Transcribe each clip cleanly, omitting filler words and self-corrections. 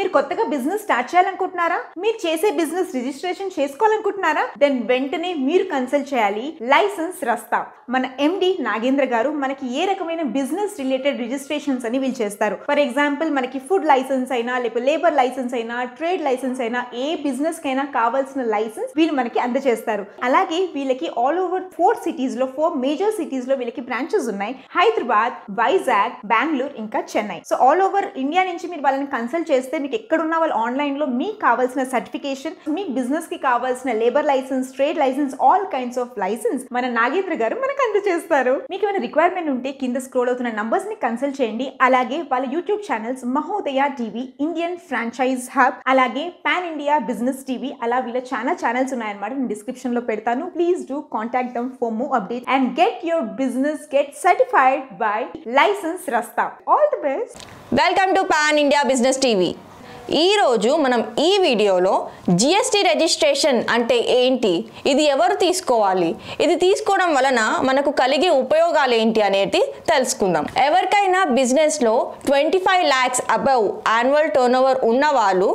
మీరు కొత్తగా business start చేయాలనుకుంటున్నారా? మీరు చేసే బిజినెస్ రిజిస్ట్రేషన్ చేసుకోవాలనుకుంటున్నారా? దెన్ వెంటనే మీరు కన్సల్ట్ చేయాలి లైసెన్స్ రస్తా. మన ఎండి నాగేంద్ర గారు మనకి ఏ రకమైన బిజినెస్ రిలేటెడ్ రిజిస్ట్రేషన్స్ అని వీళ్ళు చేస్తారు. ఫర్ ఎగ్జాంపుల్ మనకి ఫుడ్ లైసెన్స్ అయినా, లేకపోతే లేబర్ లైసెన్స్ అయినా, ట్రేడ్ లైసెన్స్ అయినా, ఏ బిజినెస్ కైనా కావాల్సిన లైసెన్స్ వీళ్ళు మనకి అందజేస్తారు. అలాగే వీళ్ళకి ఆల్ ఓవర్ 4 మేజర్ సిటీస్ లో వీళ్ళకి బ్రాంచెస్ ఉన్నాయి. హైదరాబాద్, వైజాగ్, బెంగళూరు, ఇంకా Chennai. So all over India నుంచి మీరు వాళ్ళని కన్సల్ట్ చేస్తే మీకు ఎక్కడున్న వాళ్ళు ఆన్లైన్ లో మీకు కావాల్సిన సర్టిఫికేషన్, మీ బిజినెస్ కి కావాల్సిన labour licence, trade licence, all kinds of licence మన నాగేంద్ర గారు మనకు అందజేస్తారు. మీకు ఏమైనా రిక్వైర్మెంట్ ఉంటే కింద స్క్రోల్ అవుతున్న నంబర్స్ ని కన్సల్ట్ చేయండి. అలాగే వాళ్ళ YouTube channels Mahodaya TV, Indian franchise hub, అలాగే పాన్ ఇండియా బిజినెస్ టీవీ, అలా వీళ్ళ చాలా ఛానల్స్ ఉన్నాయన్నమాట. నేను డిస్క్రిప్షన్ లో పెడతాను. Please do contact them for more updates and get your business get certified by license Rasta. All the best. Welcome to pan India business TV. ఈరోజు మనం ఈ వీడియోలో జిఎస్టీ రిజిస్ట్రేషన్ అంటే ఏంటి, ఇది ఎవరు తీసుకోవాలి, ఇది తీసుకోవడం వలన మనకు కలిగే ఉపయోగాలు ఏంటి అనేది తెలుసుకుందాం. ఎవరికైనా బిజినెస్లో 25 lakhs అబవ్ యాన్యువల్ టర్నోవర్ ఉన్న వాళ్ళు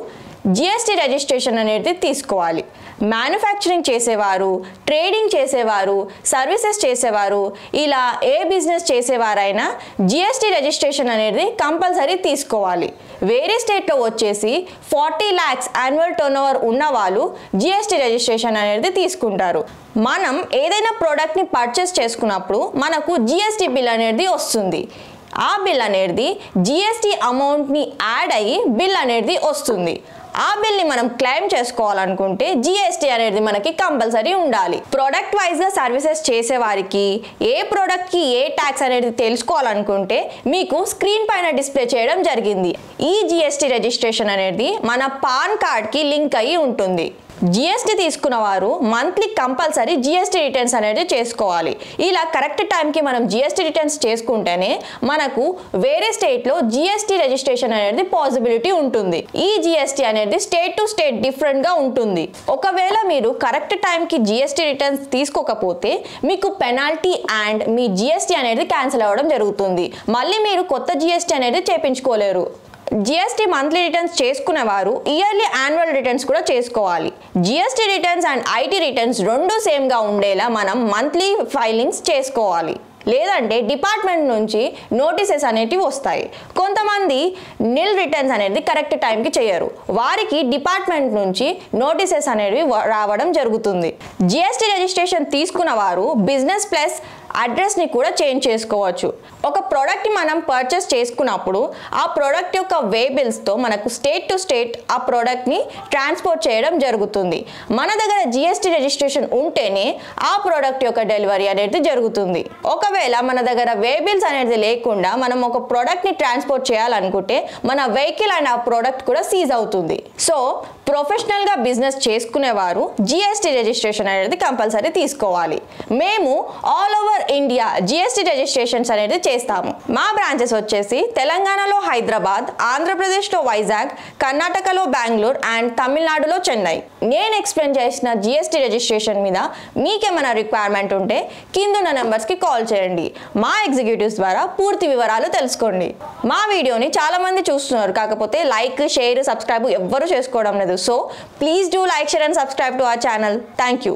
జిఎస్టీ రిజిస్ట్రేషన్ అనేది తీసుకోవాలి. మ్యానుఫ్యాక్చరింగ్ చేసేవారు, ట్రేడింగ్ చేసేవారు, సర్వీసెస్ చేసేవారు, ఇలా ఏ బిజినెస్ చేసేవారైనా జిఎస్టీ రిజిస్ట్రేషన్ అనేది కంపల్సరీ తీసుకోవాలి. వేరే స్టేట్లో వచ్చేసి 40 lakhs యాన్యువల్ టర్నోవర్ ఉన్న వాళ్ళు జిఎస్టీ రిజిస్ట్రేషన్ అనేది తీసుకుంటారు. మనం ఏదైనా ప్రోడక్ట్ని పర్చేస్ చేసుకున్నప్పుడు మనకు జిఎస్టీ బిల్ అనేది వస్తుంది. ఆ బిల్ అనేది జిఎస్టీ అమౌంట్ని యాడ్ అయ్యి బిల్ అనేది వస్తుంది. ఆ బిల్ని మనం క్లెయిమ్ చేసుకోవాలనుకుంటే జిఎస్టీ అనేది మనకి కంపల్సరీ ఉండాలి. ప్రోడక్ట్ వైజ్గా సర్వీసెస్ చేసేవారికి ఏ ప్రోడక్ట్కి ఏ ట్యాక్స్ అనేది తెలుసుకోవాలనుకుంటే మీకు స్క్రీన్ పైన డిస్ప్లే చేయడం జరిగింది. ఈ జిఎస్టీ రిజిస్ట్రేషన్ అనేది మన పాన్ కార్డ్కి లింక్ అయ్యి ఉంటుంది. జిఎస్టీ తీసుకున్న వారు మంత్లీ కంపల్సరీ జిఎస్టీ రిటర్న్స్ అనేది చేసుకోవాలి. ఇలా కరెక్ట్ టైంకి మనం జిఎస్టీ రిటర్న్స్ చేసుకుంటేనే మనకు వేరే స్టేట్లో జిఎస్టీ రిజిస్ట్రేషన్ అనేది పాసిబిలిటీ ఉంటుంది. ఈ జిఎస్టీ అనేది స్టేట్ టు స్టేట్ డిఫరెంట్గా ఉంటుంది. ఒకవేళ మీరు కరెక్ట్ టైంకి జిఎస్టీ రిటర్న్స్ తీసుకోకపోతే మీకు పెనాల్టీ అండ్ మీ జిఎస్టీ అనేది క్యాన్సిల్ అవ్వడం జరుగుతుంది. మళ్ళీ మీరు కొత్త జిఎస్టీ అనేది చేయించుకోలేరు. జిఎస్టీ మంత్లీ రిటర్న్స్ చేసుకునేవారు ఇయర్లీ యాన్యువల్ రిటర్న్స్ కూడా చేసుకోవాలి. GST returns and IT returns రెండు సేమ్గా ఉండేలా మనం మంత్లీ ఫైలింగ్స్ చేసుకోవాలి. లేదంటే డిపార్ట్మెంట్ నుంచి నోటీసెస్ అనేటివి వస్తాయి. కొంతమంది నిల్ రిటర్న్స్ అనేది కరెక్ట్ టైంకి చేయరు. వారికి డిపార్ట్మెంట్ నుంచి నోటీసెస్ అనేవి రావడం జరుగుతుంది. జిఎస్టీ రిజిస్ట్రేషన్ తీసుకున్న వారు బిజినెస్ ప్లస్ అడ్రస్ని కూడా చేంజ్ చేసుకోవచ్చు. ఒక ప్రోడక్ట్ని మనం పర్చేస్ చేసుకున్నప్పుడు ఆ ప్రోడక్ట్ యొక్క వే బిల్స్తో మనకు స్టేట్ టు స్టేట్ ఆ ప్రోడక్ట్ని ట్రాన్స్పోర్ట్ చేయడం జరుగుతుంది. మన దగ్గర జిఎస్టీ రిజిస్ట్రేషన్ ఉంటేనే ఆ ప్రోడక్ట్ యొక్క డెలివరీ అనేది జరుగుతుంది. ఒకవేళ మన దగ్గర వే బిల్స్ అనేది లేకుండా మనం ఒక ప్రోడక్ట్ని ట్రాన్స్పోర్ట్ చేయాలనుకుంటే మన వెహికల్ అండ్ ఆ ప్రోడక్ట్ కూడా సీజ్ అవుతుంది. సో ప్రొఫెషనల్గా బిజినెస్ చేసుకునేవారు జిఎస్టీ రిజిస్ట్రేషన్ అనేది కంపల్సరీ తీసుకోవాలి. మేము all over India GST registrations అనేది చేస్తాము. మా బ్రాంచెస్ వచ్చేసి తెలంగాణలో హైదరాబాద్, ఆంధ్రప్రదేశ్లో వైజాగ్, కర్ణాటకలో బెంగళూరు అండ్ తమిళనాడులో చెన్నై. నేను ఎక్స్ప్లెయిన్ చేసిన జిఎస్టీ రిజిస్ట్రేషన్ మీద మీకేమైనా రిక్వైర్మెంట్ ఉంటే కిందున్న నెంబర్స్కి కాల్ చేయండి. మా ఎగ్జిక్యూటివ్స్ ద్వారా పూర్తి వివరాలు తెలుసుకోండి. మా వీడియోని చాలా మంది చూస్తున్నారు, కాకపోతే లైక్, షేర్, సబ్స్క్రైబ్ ఎవ్వరూ చేసుకోవడం లేదు. So please do like, share and subscribe to our channel. Thank you.